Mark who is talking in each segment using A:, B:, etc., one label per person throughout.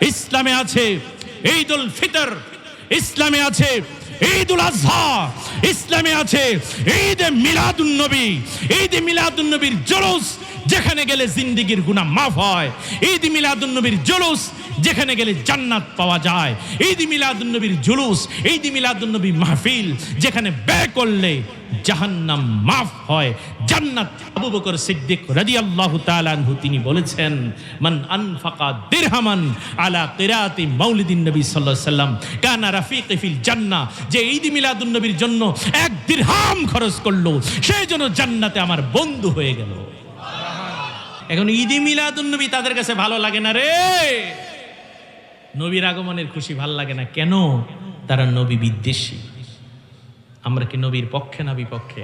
A: ইসলামে আছে ঈদুল ফিতর, ইসলামে আছে ঈদুল আজহা, ইসলামে আছে ঈদে মিলাদুন নবী। ঈদে মিলাদুন নবীর জুলুস যেখানে গেলে জিন্দেগির গুনাহ মাফ হয়। ঈদ মিলাদুন নবীর জুলুস যেখানে গেলে জান্নাত পাওয়া যায়। ঈদ মিলাদুন নবীর জুলুস, ঈদ মিলাদুন নবী মাহফিল যেখানে ব্যয় করলে জাহান্নাম মাফ হয়, জান্নাত। আবু বকর সিদ্দিক রাদিয়াল্লাহু তাআলা আনহু তিনি বলেছেন, মান আনফাকা দিরহামান আলা কিরাতি মাউলিদিন নবী সাল্লাল্লাহু আলাইহি ওয়াসাল্লাম কানা রাফিকি ফিল জান্নাহ। যে ঈদ মিলাদুন নবীর জন্য এক দিরহাম খরচ করলো, সেই জন্য জান্নাতে আমার বন্ধু হয়ে গেল। এখন ঈদ মিলাদুন নবী তাদের কাছে ভালো লাগে না রে। নবীর আগমনের খুশি ভাল লাগে না কেন? তারা নবী বিদ্বেষী। আমরা কি নবীর পক্ষে না বিপক্ষে?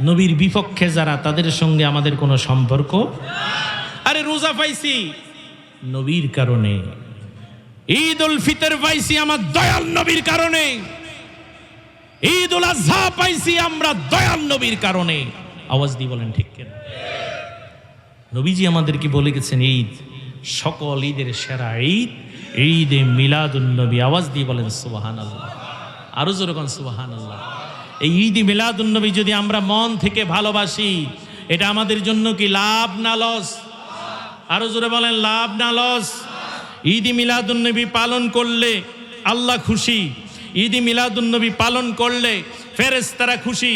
A: নবীর বিপক্ষে যারা, তাদের সঙ্গে আমাদের কোনো সম্পর্ক। আরে রোজা পাইছি নবীর কারণে, ঈদ উল ফিতর পাইছি আমার দয়াল নবীর কারণে, ঈদ উল আজহা পাইছি আমরা দয়াল নবীর কারণে। আওয়াজ দিয়ে বলেন ঠিক কেন? নবীজি আমাদেরকে বলে গেছেন ঈদ সকল ঈদের সেরা ঈদ, ঈদে মিলাদুন নবী। আওয়াজ দিয়ে বলেন সুবহানাল্লাহ, আরো জোরে বলেন সুবহানাল্লাহ। এই ঈদ মিলাদুন নবী যদি আমরা মন থেকে ভালোবাসি, এটা আমাদের জন্য কি লাভ না লস? আরো জোরে বলেন লাভ না লস? ঈদ মিলাদুন নবী পালন করলে আল্লাহ খুশি, ঈদ মিলাদুন নবী পালন করলে ফেরেশতারা খুশি,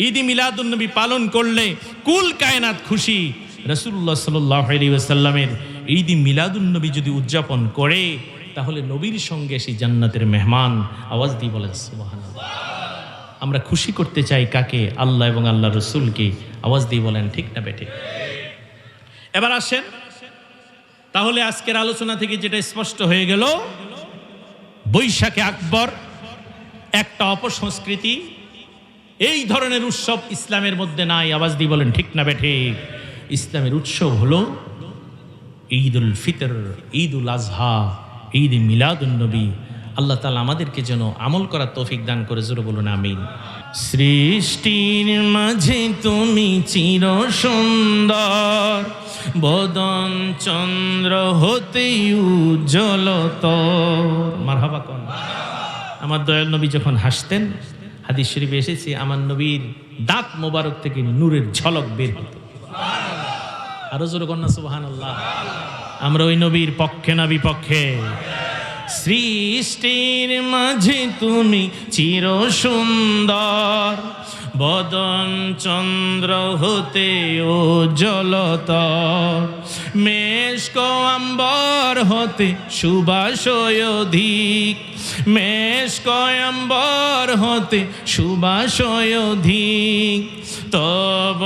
A: ঈদ মিলাদুন নবী পালন করলে কুল কায়নাত খুশি। রাসূলুল্লাহ সাল্লাল্লাহু আলাইহি ওয়াসাল্লামের ঈদ মিলাদুন নবী যদি উদযাপন করে, তাহলে নবীর সঙ্গে সেই জান্নাতের মেহমান। আওয়াজ দিয়ে বলেন সুবহানাল্লাহ। আমরা খুশি করতে চাই কাকে? আল্লাহ এবং আল্লাহ রসুলকে। আওয়াজ দিয়ে বলেন ঠিক না বেঠে? এবার আসেন, তাহলে আজকের আলোচনা থেকে যেটা স্পষ্ট হয়ে গেল, বৈশাখে আকবর একটা অপসংস্কৃতি। এই ধরনের উৎসব ইসলামের মধ্যে নাই। আওয়াজ দিয়ে বলেন ঠিক না বেঠে? ইসলামের উৎসব হলো ঈদুল ফিতর, ঈদুল আজহা, ঈদ মিলাদুন নবী। আল্লাহ তাআলা আমাদেরকে যেন আমল করার তৌফিক দান করে, জোরে বলুন আমিন। সৃষ্টির মাঝে তুমি চির সুন্দর, বদন চন্দ্র হতে উজ্জ্বলতর। মারহাবা কোন? আমার দয়াল নবী যখন হাসতেন, হাদিস শরীফে এসেছে, আমার নবীর দাঁত মোবারক থেকে নূরের ঝলক বের হতো। আরো জোরে কন্যা সুবহানাল্লাহ। আমরা ওই নবীর পক্ষে না বিপক্ষে? সৃষ্টির মাঝে তুমি চির সুন্দর, বদন চন্দ্র হতে উজ্জ্বলতর, মেশক আম্বর হতে সুবাস অধিক, মেশক আম্বর হতে সুবাস অধিক, তব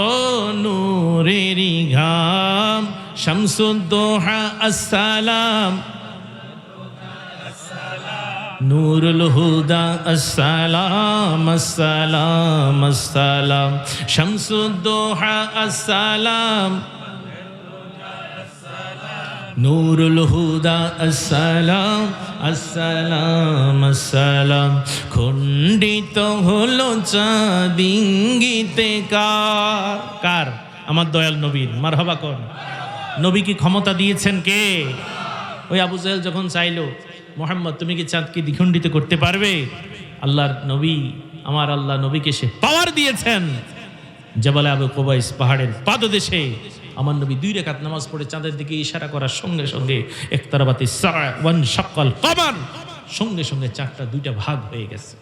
A: নূরেরি ঘাম শামসুদ্দোহা আসসালাম, নূরুল হুদা আসসালাম আসসালাম আসসালাম, শামসুদ্দোহা আসসালাম, নূরুল হুদা আসসালাম আসসালাম আসসালাম। খণ্ডিত হলো চাঁদ ইঙ্গিতে কার? কার? আমার দয়াল নবীর। মারহাবা কোন? নবী কি ক্ষমতা দিয়েছেন কে? ওই আবু জাহেল যখন চাইলো, মুহাম্মদ তুমি কি চাঁদকে দ্বিখণ্ডিত করতে পারবে? আল্লাহর নবী, আমার আল্লাহ নবীকে সে পাওয়ার দিয়েছেন। জাবালে আবু কুবাইস পাহাড়ের পাদদেশে আমার নবী 2 রাকাত নামাজ পড়ে চাঁদের দিকে ইশারা করার সঙ্গে সঙ্গে ইকতারাবাতি সাআ ওয়ান শাক্কাল কমার, সঙ্গে সঙ্গে চাঁদটা 2টা ভাগ হয়ে গেছে।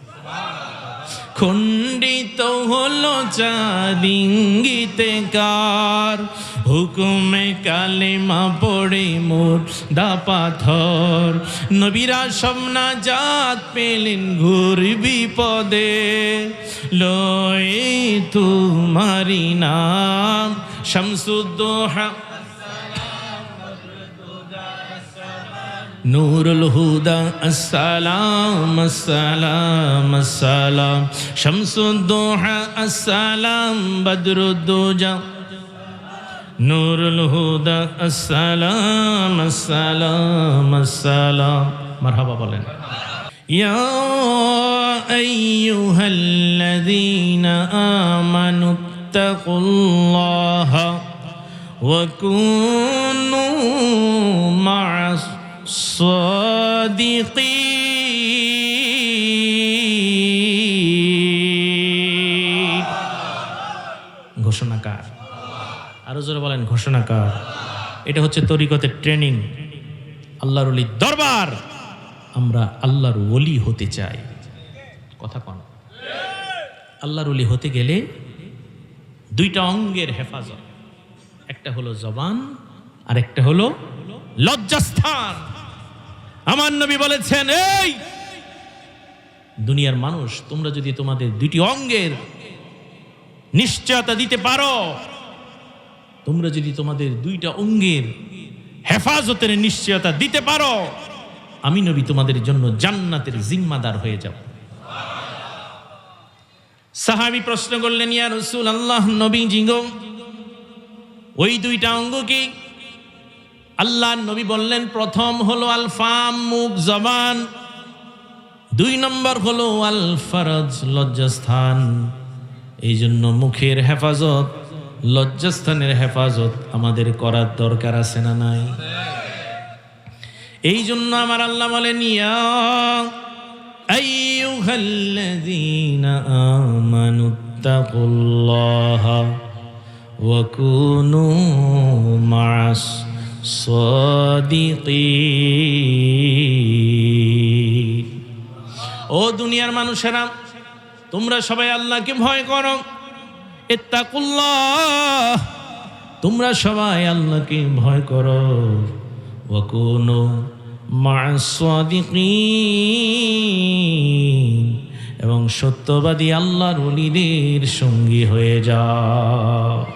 A: খণ্ডিত হলো চাঁদ ইঙ্গিতে কার? হুকুমে কালেমা পড়ে মুর্দা পাথর, নবীরা সব নাজাত পেলেন ঘোর বিপদে, লয়ে তোমারি নাম শামসুদ্দোহা, নূরুল হুদা আসসালাম আসসালাম আসসালাম, শামসুদ্দোহা আসসালাম, বদরুদ্দোজা, নূরুল হুদা আসসালাম আসসালাম আসসালাম। মারহাবা বলেন। ইয়া আইয়ুহাল্লাযীনা আমানুত্তাকুল্লাহা ওয়া কুনু মা'আস সাদিকিন। ঘোষণাকার, আরো জোরে বলেন ঘোষণাকার। এটা হচ্ছে তরিকতের ট্রেনিং, আল্লাহর ওলির দরবার। আমরা আল্লাহর ওলি হতে চাই, কথা কন। আল্লাহর ওলি হতে গেলে দুইটা অঙ্গের হেফাজত, একটা হলো জবান আর একটা হলো লজ্জাস্থান। আমার নবী বলেছেন, এই দুনিয়ার মানুষ, তোমরা যদি তোমাদের দুইটি অঙ্গের নিশ্চয়তা দিতে পারো, তোমরা যদি তোমাদের দুইটা অঙ্গের হেফাজতের নিশ্চয়তা দিতে পারো, আমি নবী তোমাদের জন্য জান্নাতের জিম্মাদার হয়ে যাব। সাহাবী প্রশ্ন করলেন, ইয়া রাসূলুল্লাহ, নবীজি গো, ওই দুইটা অঙ্গ কি? আল্লাহর নবী বললেন, প্রথম হলো আল ফাম, মুখ জবান, দুই নম্বর হলো আল ফারজ, লজ্জাস্থান। এই জন্য মুখের হেফাজত, লজ্জাস্থানের হেফাজত আমাদের করার দরকার আছে না নাই? এই জন্য আমার আল্লাহ বলেন, ইয়া আইয়ুহাল্লাযীনা আমানুত্তাকুল্লাহা ওয়া কুনু মা'আস সাদিকিন। ও দুনিয়ার মানুষেরা, তোমরা সবাই আল্লাহকে ভয় করো। ইত্তাকুল্লাহ, তোমরা সবাই আল্লাহকে ভয় করো। ওয়া কুনু মা'আস সাদিকিন, এবং সত্যবাদী আল্লাহর ওলিদের সঙ্গী হয়ে যাও।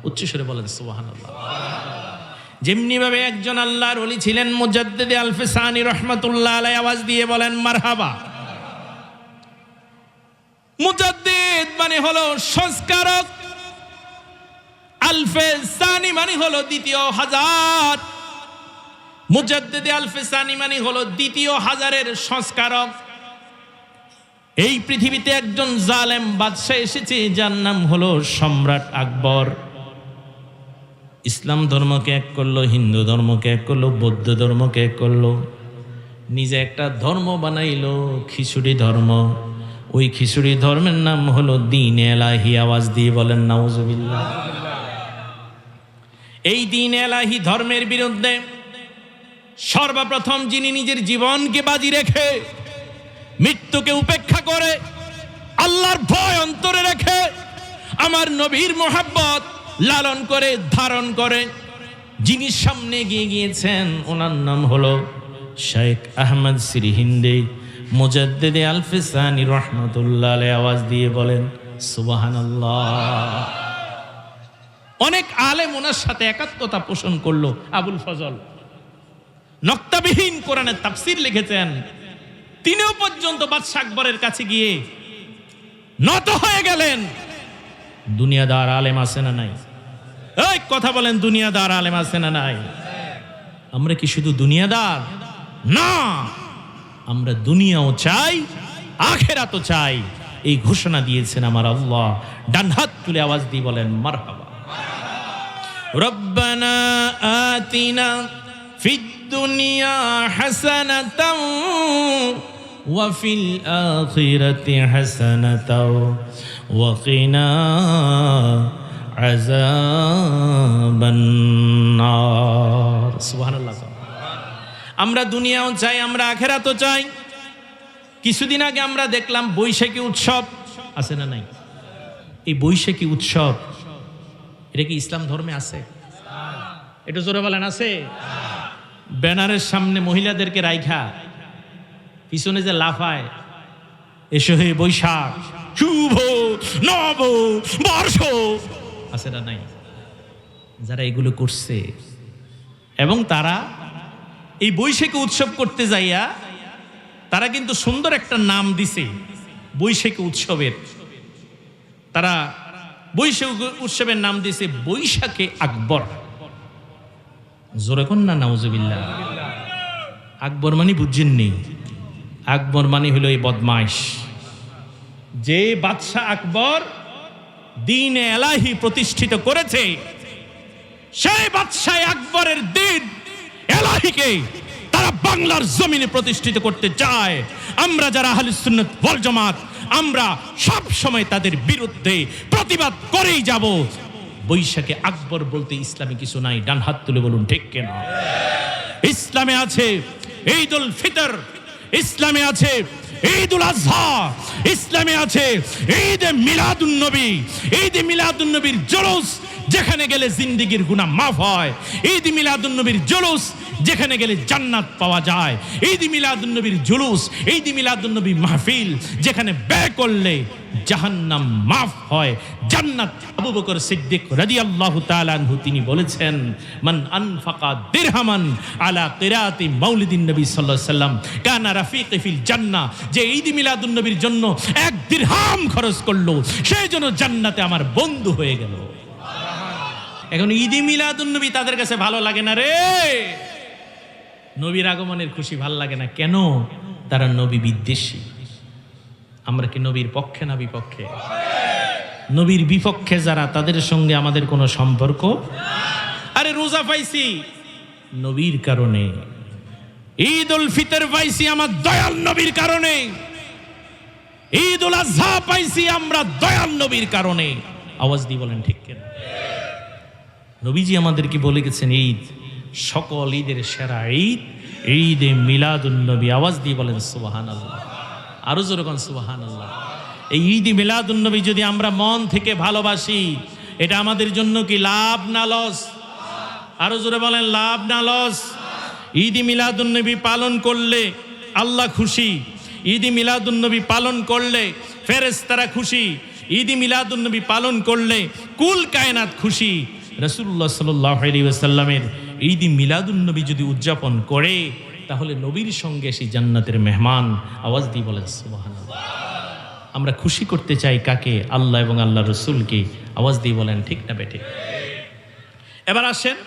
A: উচ্চস্বরে বলেন সুবহানাল্লাহ। যেমনি ভাবে একজন আল্লাহর ওলি ছিলেন মুজাদ্দিদ আল-ফিসানি রাহমাতুল্লাহ আলাইহি, আওয়াজ দিয়ে বলেন মারহাবা। মুজাদ্দিদ মানে হলো সংস্কারক, আল-ফিসানি মানে হলো দ্বিতীয় হাজার। মুজাদ্দিদ আল-ফিসানি মানে হলো দ্বিতীয় হাজারের সংস্কারক। এই পৃথিবীতে একজন জালেম বাদশা এসেছে, যার নাম হলো সম্রাট আকবর। ইসলাম ধর্মকে এক করলো, হিন্দু ধর্মকে এক করলো, বৌদ্ধ ধর্মকে এক করলো, নিজে একটা ধর্ম বানাইলো, খিচুড়ি ধর্ম। ওই খিচুড়ি ধর্মের নাম হলো দ্বীন এলাহি। আওয়াজ দিয়ে বলেন নাউজুবিল্লাহ। এই দ্বীন এলাহি ধর্মের বিরুদ্ধে সর্বপ্রথম যিনি নিজের জীবনকে বাজি রেখে, মৃত্যুকে উপেক্ষা করে, আল্লাহর ভয় অন্তরে রেখে, আমার নবীর মোহাব্বত লালন করে ধারণ করে যিনি সামনে এগিয়ে গিয়েছেন, ওনার নাম হলো শেখ আহমদ সিরহিন্দি মুজাদ্দিদ আল-ফিসানি রাহমাতুল্লাহ আলাইহি। আওয়াজ দিয়ে বলেন সুবহানাল্লাহ। অনেক আলেম ওনার সাথে একাত্মতা পোষণ করলো। আবুল ফজল নক্তাবিহীন কোরআনের তাফসীর লিখেছেন, তিনিও পর্যন্ত বাদশা আকবরের কাছে গিয়ে নত হয়ে গেলেন। দুনিয়াদার আলেম আছে না নাই? এই কথা বলেন, দুনিয়াদার আলেম আছে না নাই? আমরা কি শুধু দুনিয়াদার? না, আমরা দুনিয়াও চাই, আখিরাতও চাই। এই ঘোষণা দিয়েছেন আমার আল্লাহ। ডান হাত তুলে আওয়াজ দিয়ে বলেন মারহাবা। রব্বানা আতিনা ফিদ দুনিয়া হাসানাতাও ওয়া ফিল আখিরাতি হাসানাতাও ওয়া কিনা আযাবান নার। সুবহানাল্লাহ। আমরা দুনিয়াও চাই, আমরা আখিরাতও চাই। কিছুদিন আগে আমরা দেখলাম বৈশাখী উৎসব, আছে না নাই? এই বৈশাখী উৎসব, এটা কি ইসলাম ধর্মে আছে? এটা জোরে বলেন আছে? ব্যানারের সামনে মহিলাদেরকে রাইখা পিছনে যে লাফায়, এসো হে বৈশাখ, শুভ নব বর্ষ, আছে না নাই? যারা এগুলো করছে, এবং তারা এই বৈশাখী উৎসব করতে যাইয়া তারা কিন্তু সুন্দর একটা নাম দিছে বৈশাখী উৎসবের। তারা বৈশাখী উৎসবের নাম দিছে বৈশাখে আকবর। জোরে কোন না নাউজুবিল্লাহ। আকবর মানে বুঝছেননি? আকবর মানে হলো এই বদমাইশ, যে বাদশা আকবর দ্বীন এলাহি প্রতিষ্ঠিত করেছে, সেই বাদশা আকবরের দ্বীন এলাহিকে তারা বাংলার জমিনে প্রতিষ্ঠিত করতে চায়, আমরা যারা আহলে সুন্নাত ওয়াল জামাত, আমরা সব সময় তাদের বিরুদ্ধে প্রতিবাদ করেই যাব। বৈশাখে আকবর বলতে ইসলামে কিছু নাই, ডান হাত তুলে বলুন ঠিক কিনা? ইসলামে আছে ঈদুল ফিতর, ইসলামে আছে ঈদুল আজহা, ইসলামে আছে ঈদে মিলাদুন নবী। ঈদে মিলাদুন নবীর জুলুস যেখানে গেলে জিন্দেগির গুনাহ মাফ হয়, ঈদ মিলাদুন নবীর জুলুস যেখানে গেলে জান্নাত পাওয়া যায়, ঈদ মিলাদুন নবীর জুলুস, ঈদ মিলাদুন নবী মাহফিল যেখানে ব্যয় করলে জাহান্নাম মাফ হয়, জান্নাত। আবু বকর সিদ্দিক রাদিয়াল্লাহু তাআলা আনহু তিনি বলেছেন, মান আনফাকা দিরহামান আলা কিরাতি মাউলিদিন নবী সাল্লাল্লাহু আলাইহি সাল্লাম কানা রাফিকি ফিল জান্নাহ, যে ঈদ মিলাদুন নবীর জন্য এক দিরহাম খরচ করলো, সেই জন্য জান্নাতে আমার বন্ধু হয়ে গেল। এখন ঈদ মিলাদুন নবী তাদের কাছে ভালো লাগে না রে, নবীর আগমনের খুশি ভাল লাগে না। কেন? তারা নবী বিদ্বেষী। আমরা কি নবীর পক্ষে না বিপক্ষে? নবীর বিপক্ষে যারা, তাদের সঙ্গে আমাদের কোনো সম্পর্ক। আরে রোজা পাইছি নবীর কারণে, ঈদ উল ফিতর পাইছি আমার দয়াল নবীর কারণে, ঈদ উল আজহা পাইছি আমরা দয়াল নবীর কারণে। আওয়াজ দিয়ে বলেন ঠিক কিনা? নবীজি আমাদেরকে বলে গেছেন ঈদ সকল ঈদের সেরা ঈদ, ঈদে মিলাদুন নবী। আওয়াজ দিয়ে বলেন সুবহানাল্লাহ, আরো জোরে বলেন সুবহানাল্লাহ। এই ঈদ মিলাদুন নবী যদি আমরা মন থেকে ভালোবাসি, এটা আমাদের জন্য কি লাভ না লস? আরো জোরে বলেন লাভ না লস? ঈদ মিলাদুন নবী পালন করলে আল্লাহ খুশি, ঈদ মিলাদুন নবী পালন করলে ফেরেশতারা খুশি, ঈদ মিলাদুন নবী পালন করলে কুল কায়নাত খুশি। রাসূলুল্লাহ সাল্লাল্লাহু আলাইহি ওয়াসাল্লামের ঈদ মিলাদুন নবী যদি উদযাপন করে, তাহলে নবীর সঙ্গে সেই জান্নাতের মেহমান। আওয়াজ দিয়ে বলেন সুবহানাল্লাহ। আমরা খুশি করতে চাই কাকে? আল্লাহ এবং আল্লাহ রসুলকে। আওয়াজ দিয়ে বলেন ঠিক না বেঠে? এবার আসেন,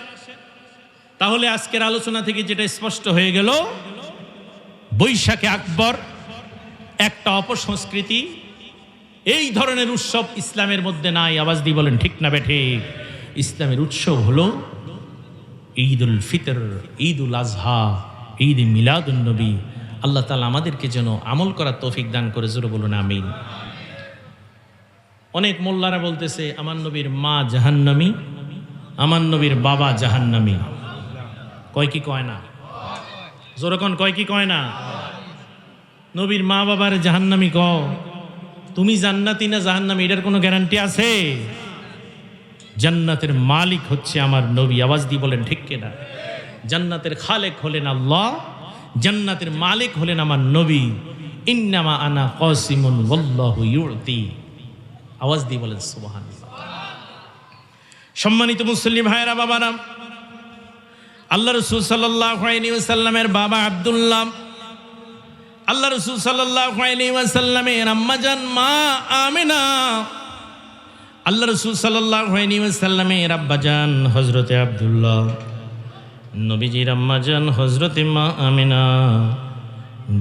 A: তাহলে আজকের আলোচনা থেকে যেটা স্পষ্ট হয়ে গেল, বৈশাখে আকবর একটা অপসংস্কৃতি, এই ধরনের উৎসব ইসলামের মধ্যে নাই। আওয়াজ দিয়ে বলেন ঠিক না বেঠে? ইসলামের উৎসব হলো ঈদুল ফিতর, ঈদুল আজহা, ঈদ মিলাদুন নবী। আল্লাহ তাআলা আমাদেরকে যেন আমল করার তৌফিক দান করে, জোরে বলুন আমিন। অনেক মোল্লারা বলতেছে আমার নবীর মা জাহান্নামী, আমার নবীর বাবা জাহান্নামী। কয় কি কয় না? জোরে কোন কয় কি কয় না? নবীর মা বাবার জাহান্নামী কও, তুমি জান্নাতি না জাহান্নামী এটার কোনো গ্যারান্টি আছে? জান্নাতের মালিক হচ্ছে আমার নবী। আওয়াজ দিয়ে বলেন ঠিক কিনা? জান্নাতের খালেক হলেন আল্লাহ, জান্নাতের মালিক হলেন আমার নবী। ইন্নামা আনা কাসিমুন ওয়াল্লাহু ইউতি। আওয়াজ দিয়ে বলেন সুবহানাল্লাহ। সম্মানিত মুসলিম ভাইরা বাবারা, আল্লাহ রাসূল সাল্লাল্লাহু আলাইহি ওয়াসাল্লামের বাবা আব্দুল্লাহ, আল্লাহ রাসূল সাল্লাল্লাহু আলাইহি ওয়াসাল্লামের আম্মাজান মা আমিনা, আল্লাহ রাসূল সাল্লাল্লাহু আলাইহি ওয়াসাল্লামের আব্বাজান হযরতে আব্দুল্লাহ, নবীজির আম্মাজান হযরতে মা আমিনা,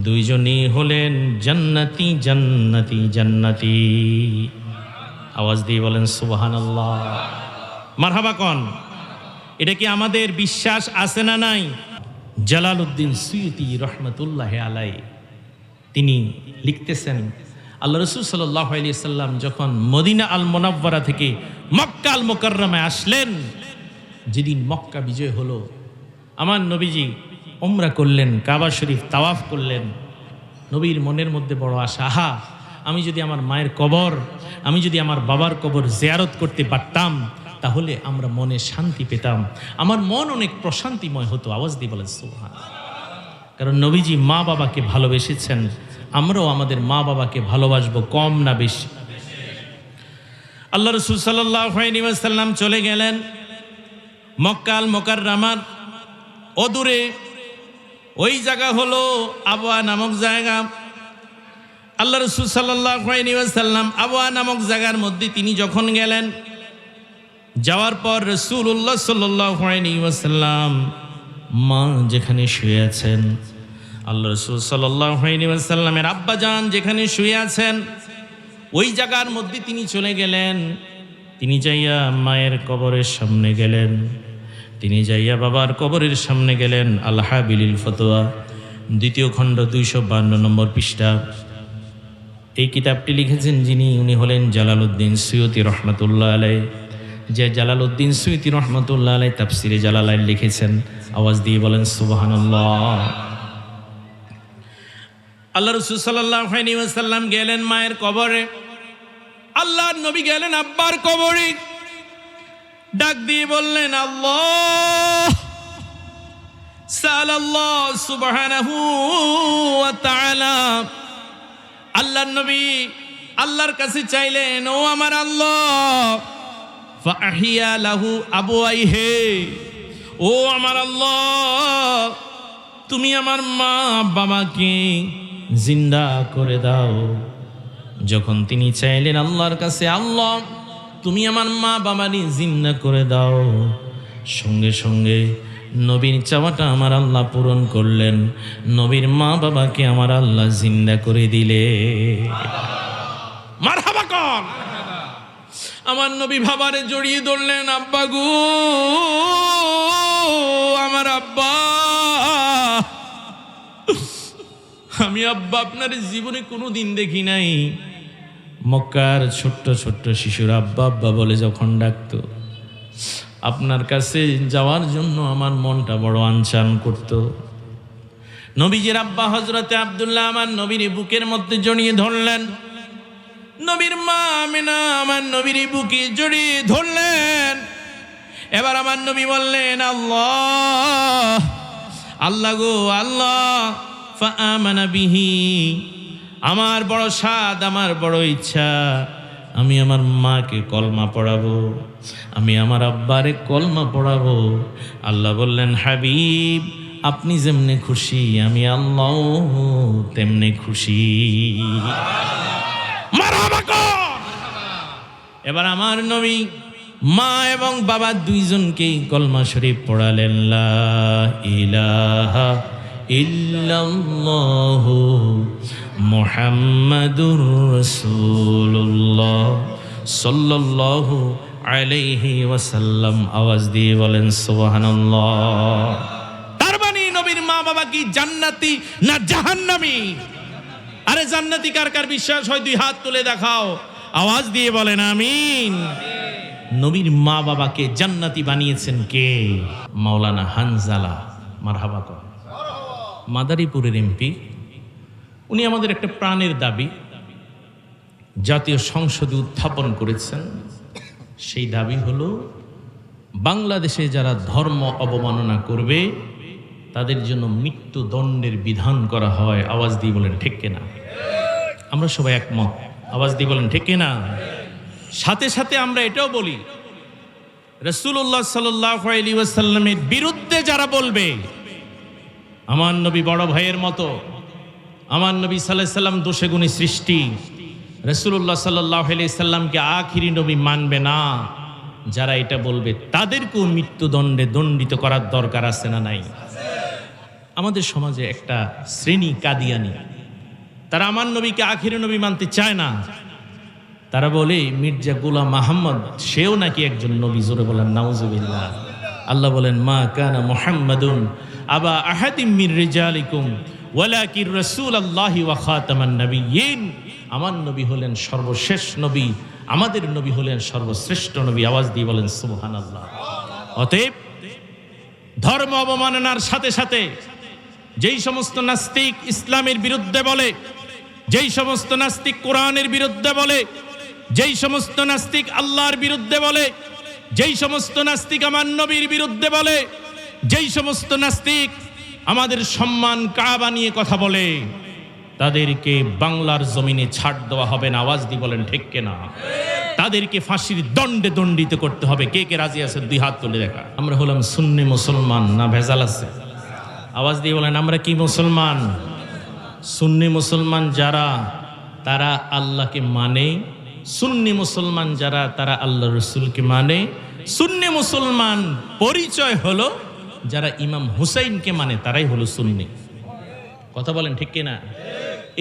A: দুইজনই হলেন জান্নাতি জান্নাতি জান্নাতি। আওয়াজ দিয়ে বলেন সুবহানাল্লাহ, মারহাবা কোন। এটা কি আমাদের বিশ্বাস আছে না নাই? জালালউদ্দিন সুয়ুতি রহমাতুল্লাহি আলাইহি তিনি লিখতেছেন, আল্লাহ রাসূল সাল্লাল্লাহু আলাইহি সাল্লাম যখন মদিনা আল মুনাওয়ারা থেকে মক্কা আল মুকাররমায় আসলেন, যেদিন মক্কা বিজয় হলো, আমার নবীজি উমরা করলেন, কাবা শরীফ তাওয়াফ করলেন। নবীর মনের মধ্যে বড় আশা, আহা আমি যদি আমার মায়ের কবর, আমি যদি আমার বাবার কবর জিয়ারত করতে পারতাম, তাহলে আমরা মনে শান্তি পেতাম, আমার মন অনেক প্রশান্তিময় হতো। আওয়াজ দিয়ে বলেন সুবহানাল্লাহ। কারণ নবীজি মা বাবাকে ভালোবেসেছেন, আমরাও আমাদের মা বাবাকে ভালোবাসবো, কম না বেশি। আল্লাহ রাসূল সাল্লাল্লাহু আলাইহি ওয়াসাল্লাম চলে গেলেন মক্কা আল মুকাররমার অদূরে, ওই জায়গা হলো আবওয়া নামক জায়গা। আল্লাহ রাসূল সাল্লাল্লাহু আলাইহি ওয়াসাল্লাম আবওয়া নামক জায়গার মধ্যে তিনি যখন গেলেন, যাওয়ার পর রাসূলুল্লাহ সাল্লাল্লাহু আলাইহি ওয়াসাল্লাম মা যেখানে শুয়ে আছেন, আল্লাহ রাসূল সাল্লাল্লাহু আলাইহি ওয়াসাল্লামের আব্বাজান যেখানে শুয়ে আছেন, ওই জায়গার মধ্যে তিনি চলে গেলেন। তিনি যাইয়া মায়ের কবরের সামনে গেলেন, তিনি যাইয়া বাবার কবরের সামনে গেলেন। আল হাবিলিল ফতোয়া
B: দ্বিতীয় খণ্ড 252 নম্বর পৃষ্ঠা। এই কিতাবটি লিখেছেন যিনি, উনি হলেন জালালউদ্দিন সুয়ুতি রহমতুল্লাহ আলাই। যে জালালউদ্দিন সুয়ুতি রহমতুল্লাহ আলাই তাফসিরে জালালাইন লিখেছেন। আওয়াজ দিয়ে বলেন সুবহানাল্লাহ। আল্লাহ রাসূল সাল্লাল্লাহু আলাইহি ওয়াসাল্লাম গেলেন মায়ের কবরে, আল্লাহর নবী গেলেন আব্বার কবরে, ডাক দিয়ে বললেন আল্লাহ, সাল্লাল্লাহু সুবহানাহু ওয়া তাআলা। আল্লাহর নবী আল্লাহর কাছে চাইলেন, ও আমার আল্লাহ, ফাহিয়া লাহু আবওয়াইহি, ও আমার আল্লাহ, তুমি আমার মা বাবাকে জিন্দা করে দাও। যখন তিনি চাইলেন আল্লাহর কাছে, আল্লাহ তুমি আমার মা বাবাকে জিন্দা করে দাও, সঙ্গে সঙ্গে নবীর চাওয়াটা আমার আল্লাহ পূরণ করলেন। নবীর মা বাবাকে আমার আল্লাহ জিন্দা করে দিলে। মারহাবা কর। আমার নবী বাবারে জড়িয়ে ধরলেন, আব্বা গো, আমার আব্বা, আমি আব্বা আপনার জীবনে কোনো দিন দেখি নাই। মক্কার ছোট্ট ছোট্ট শিশুরা আব্বা আব্বা বলে যখন ডাকতো, আপনার কাছে যাওয়ার জন্য আমার মনটা বড় আনচান করত। নবীজির আব্বা হযরতে আব্দুল্লাহ আমার নবীর বুকের মধ্যে জড়িয়ে ধরলেন। নবীর মা আমিনা আমার নবীর বুকে জড়িয়ে ধরলেন। এবার আমার নবী বললেন, আল্লাহ, আল্লাহ গো আল্লাহ, ফাআমানা বিহি, আমার বড় সাদ, আমার বড় ইচ্ছা, আমি আমার মাকে কলমা পড়াবো, আমি আমার আব্বারে কলমা পড়াবো। আল্লাহ বললেন, হাবিব, আপনি যেমনে খুশি আমি আল্লাহ তেমনে খুশি। মারহাবা কর। এবার আমার নবী মা এবং বাবা দুইজনকেই কলমা শরীফ পড়ালেন, লা ইলাহা ইল্লাল্লাহু মুহাম্মাদুর রাসূলুল্লাহ সাল্লাল্লাহু আলাইহি ওয়াসাল্লাম। আওয়াজ দিয়ে বলেন সুবহানাল্লাহ। তার মানে নবীর মা বাবা কি জান্নাতি না জাহান্নামী? আরে জান্নাতি কার কার বিশ্বাস হয় দুই হাত তুলে দেখাও, আওয়াজ দিয়ে বলেন আমিন। নবীর মা বাবাকে জান্নাতি বানিয়েছেন কে? মাওলানা হানজালা। মারহাবা কর। মাদারীপুরের এমপি, উনি আমাদের একটা প্রাণের দাবি জাতীয় সংসদে উত্থাপন করেছেন। সেই দাবি হলো, বাংলাদেশে যারা ধর্ম অবমাননা করবে তাদের জন্য মৃত্যুদণ্ডের বিধান করা হয়। আওয়াজ দিয়ে বলেন ঠিক কিনা? আমরা সবাই একমত। আওয়াজ দিয়ে বলেন ঠিক কিনা? সাথে সাথে আমরা এটাও বলি, রাসূলুল্লাহ সাল্লাল্লাহু আলাইহি ওয়াসাল্লামের বিরুদ্ধে যারা বলবে, আমার নবী বড় ভাইয়ের মতো, আমার নবী সাল্লাল্লাহু আলাইহি সাল্লাম দোষে গুণে সৃষ্টি, রাসূলুল্লাহ সাল্লাল্লাহু আলাইহি সাল্লামকে আখিরি নবী মানবে না, যারা এটা বলবে তাদেরকেও মৃত্যুদণ্ডে দণ্ডিত করার দরকার আছে না নাই? আমাদের সমাজে একটা শ্রেণী কাদিয়ানি, তারা আমার নবীকে আখিরি নবী মানতে চায় না। তারা বলে মির্জা গোলাম আহমদ সেও নাকি একজন নবী। জোরে বলেন নাউজুবিল্লাহ। আল্লাহ বলেন, মা কানা মুহাম্মাদুন আবা আহাদিম মির রিজালিকুম ওয়ালাকিন রাসূলুল্লাহি ওয়া খাতামান নাবিয়্যিন। আমার নবী হলেন সর্বশেষ নবী, আমাদের নবী হলেন সর্বশ্রেষ্ঠ নবী। আওয়াজ দিয়ে বলেন সুবহানাল্লাহ। অতএব ধর্ম অবমাননার সাথে সাথে যেই সমস্ত নাস্তিক ইসলামের বিরুদ্ধে বলে, যেই সমস্ত নাস্তিক কোরআনের বিরুদ্ধে বলে, যেই সমস্ত নাস্তিক আল্লাহর বিরুদ্ধে বলে, যেই সমস্ত নাস্তিক আমার নবীর বিরুদ্ধে বলে, যেই সমস্ত নাস্তিক আমাদের সম্মান কাবা নিয়ে কথা বলে, তাদেরকে বাংলার জমিনে ছাড় দেওয়া হবে না। আওয়াজ দিয়ে বলেন ঠিক কিনা? তাদেরকে ফাঁসির দণ্ডে দণ্ডিত করতে হবে। কে কে রাজি আছে দুই হাত তুলে দেখা। আমরা হলাম সুন্নি মুসলমান না ভেজাল আছে? আওয়াজ দিয়ে বলেন আমরা কি মুসলমান? সুন্নি মুসলমান যারা তারা আল্লাহকে মানে, সুন্নি মুসলমান যারা তারা আল্লাহ রসুলকে মানে। সুন্নি মুসলমান পরিচয় হলো যারা ইমাম হুসাইনকে মানে, তারাই হলো সুন্নি। কথা বলেন ঠিক কিনা?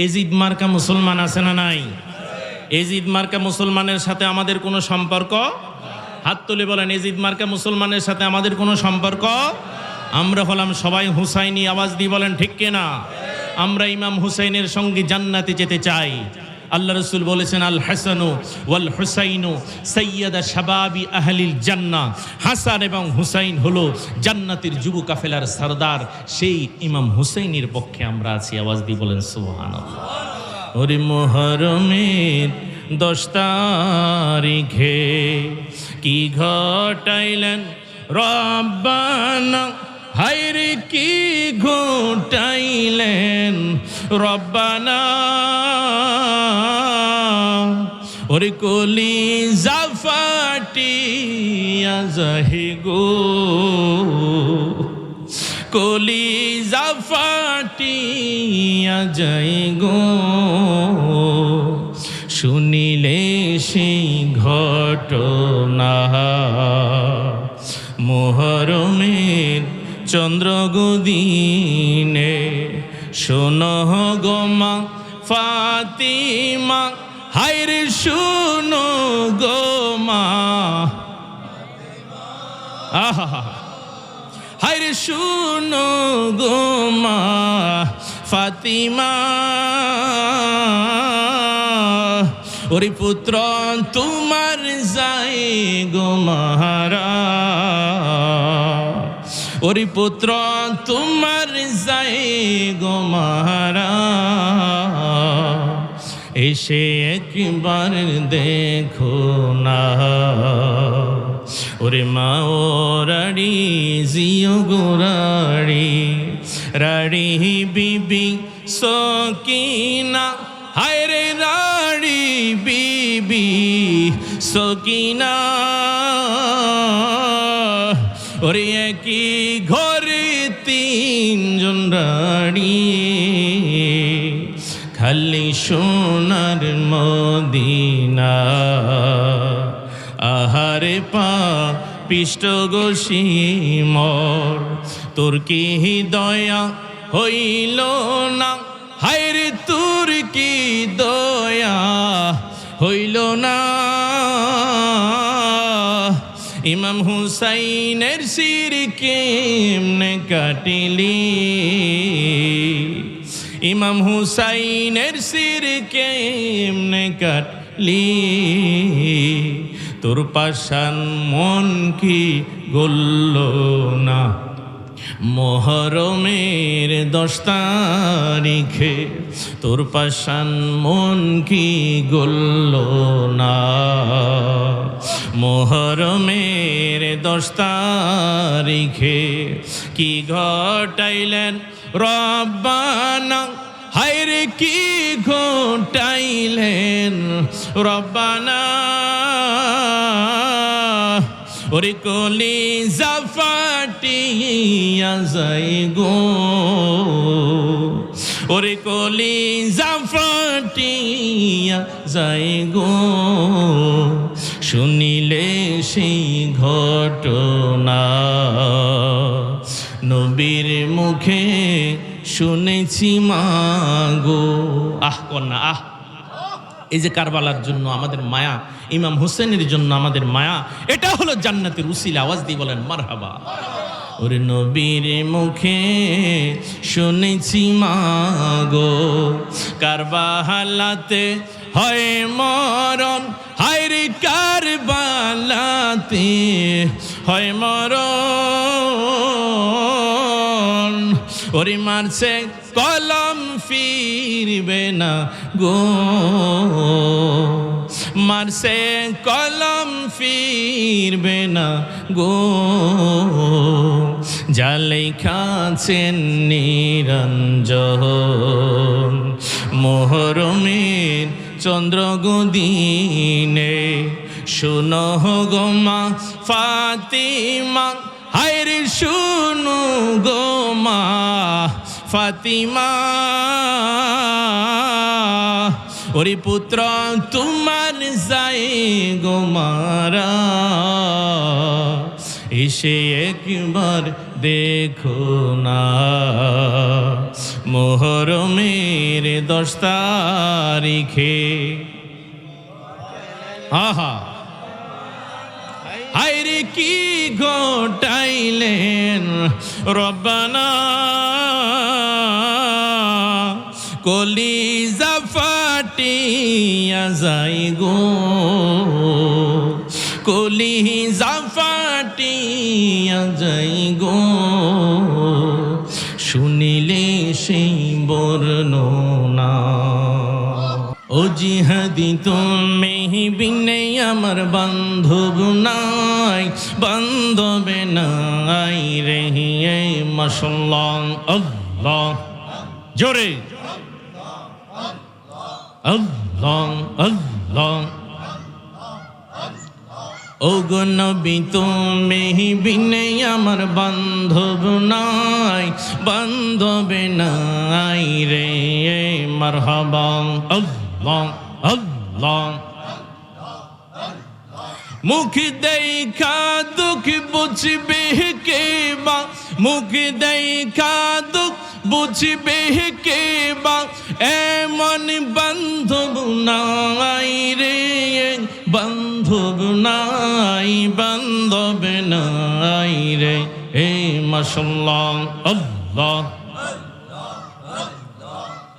B: এজিদ মার্কা মুসলমান আছে না নাই? এজিদ মার্কা মুসলমানের সাথে আমাদের কোনো সম্পর্ক? হাত তুলে বলেন এজিদ মার্কা মুসলমানের সাথে আমাদের কোনো সম্পর্ক? আমরা হলাম সবাই হুসাইনি। আওয়াজ দিয়ে বলেন ঠিক কিনা? আমরা ইমাম হুসাইনের সঙ্গে জান্নাতে যেতে চাই। আল্লাহ রসুল বলেছেন, আল হাসানু ওয়াল হুসাইনু সাইয়্যিদা শাবাবি আহলিল জান্নাহ। হাসান এবং হুসাইন হলো জান্নাতের যুব কাফেলার সরদার। সেই ইমাম হুসাইনের পক্ষে আমরা আছি। আওয়াজ দিয়ে বলেন সুবহানাল্লাহ। ওরে মুহররমের 10 তারিখে কি ঘটাইলেন রব্বানা, হায়রে কি ঘটাইলেন রব্বানা। ওরে কলিজা ফাটিয়া যাহে গো, কলিজা ফাটিয়া যাই গো, শুনিলে সেই ঘটনা। মুহররমের চন্দ্রগদিনে শোনো গো মা ফাতিমা, হায়রে শোনো গো মা, আহা হায়রে শোনো গো মা ফাতিমা। ওরে পুত্র তোমার যাই গো মারা, ওরে পুত্র তোমার যাই গো মারা। এসে একবার দেখো না, ওরে মা ও রাড়ি জিও গো রাড়ি, রাড়ি বিবি সকিনা, হায়রে রাড়ি বিবি সকিনা। ওরে একই ঘরে 3 জন রাড়ি, খালি সোনার মদিনা। আহারে পা পিষ্ট গোসি মর, তোর কি দয়া হইল না, হায়রে তোর কি দয়া হইল না। ইমাম হুসাইনের শির কেমনে কাটিলি, ইমাম হুসাইনের শির কেমনে কাটলি। তোর পাশান মন কি গলল না, মুহররমের 10 তারিখে তোর পাশান মন কি গলল না। মুহররমের 10 তারিখে কি ঘটাইলেন রব্বানা, হায়রে কি ঘটাইলেন রব্বানা। ওরে কলিজা ফাটিয়া যাই গো, ওরে কলিজা ফাটিয়া যাই গো, শুনিলে সেই ঘটনা। নবীর মুখে শুনেছি মাগো। আহ কন্যা আহ, এই যে কারবালার জন্য আমাদের মায়া, ইমাম হুসেনের জন্য আমাদের মায়া, এটা হলো জান্নাতের উসিলা। আওয়াজ দিয়ে বলেন মারহাবা। ওরে নবীর মুখে শুনেছি মাগো, কারবালাতে হয় মরণ, হায়রে কারবালাতে হয় মরণ। ওরে মারছে কলম ফিরবে না গো, মারছে কলম ফিরবে না গো, জালে খাচ্ছেন নিরঞ্জন। মুহররমের চন্দ্রগদিনে শোনো গো মা ফাতিমা, হায়রে শোনো গো মা ফাতিমা। ওরে পুত্র তোমার যাই গো মারা, এসে একবার দেখো না। মুহররমের 10 তারিখে আহা হায়রে কি ঘটাইলেন রব্বানা। কলিজা ফাটিয়া যাই গো, কলিজা ফাটিয়া যাই গো, শুনিলে সেই বর্ণনা। ও জিহাদি তুমি বিনে আমার বান্ধব নাই, বান্ধবে নাই রে মাশাআল্লাহ। আল্লাহ
A: জোরে
B: আল্লাহ আল্লাহ। ও গো নবী তুমি বিনে আমার বান্ধব নাই, বান্ধবে নাই রে মারহাবা। আল্লাহ আল্লাহ। মুখ দেখা দুঃখ বুঝবে কে বা, মুখ দেখা দুঃখ বুঝবে কে বা, এমন বান্ধব নাই রে, বান্ধব নাই, বান্ধব নাই রে হে মাশাআল্লাহ। আল্লাহ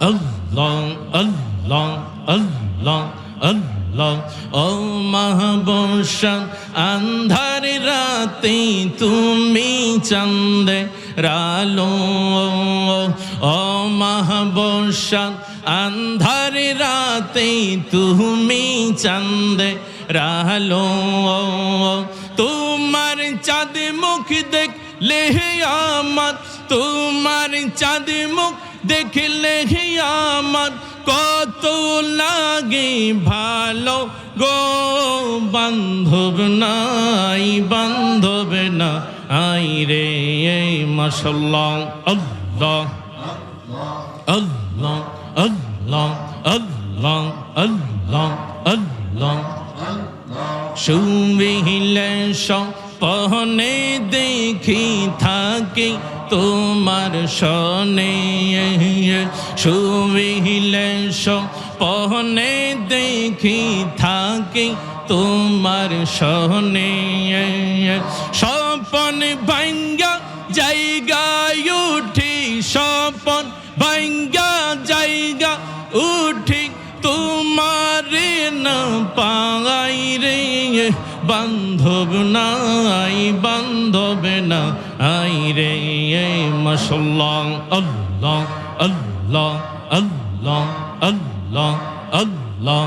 B: আল্লাহ আল্লাহ আল্লাহ আল্লাহ। ও মাহবুব আন্ধার রাতে তুমি চাঁদে রালো, ও মাহবুব আন্ধার রাতে তুমি চাঁদে রালো, তোমার চাঁদ মুখ দেখলে আমার, তোমার চাঁদ মুখ দেখলে আমার কত লাগে ভালো গো, বান্ধব নাই, বান্ধব নাই রে মাশাআল্লাহ। আল্লাহ আল্লাহ আল্লাহ আল্লাহ আল্লাহ আল্লাহ। শুইলে স্বপ্নে দেখি থাকি তোমার সনে, শুইলে স্বপ্নে দেখি থাকি তোমার সনে, স্বপন ভাঙ্গা জায়গায় উঠি, স্বপন ভাঙ্গা জায়গা উঠি তোমার না পাই রে, বান্ধব নাই, বান্ধব নাই রে মাশাআল্লাহ। আল্লাহ আল্লাহ আল্লাহ আল্লাহ আল্লাহ।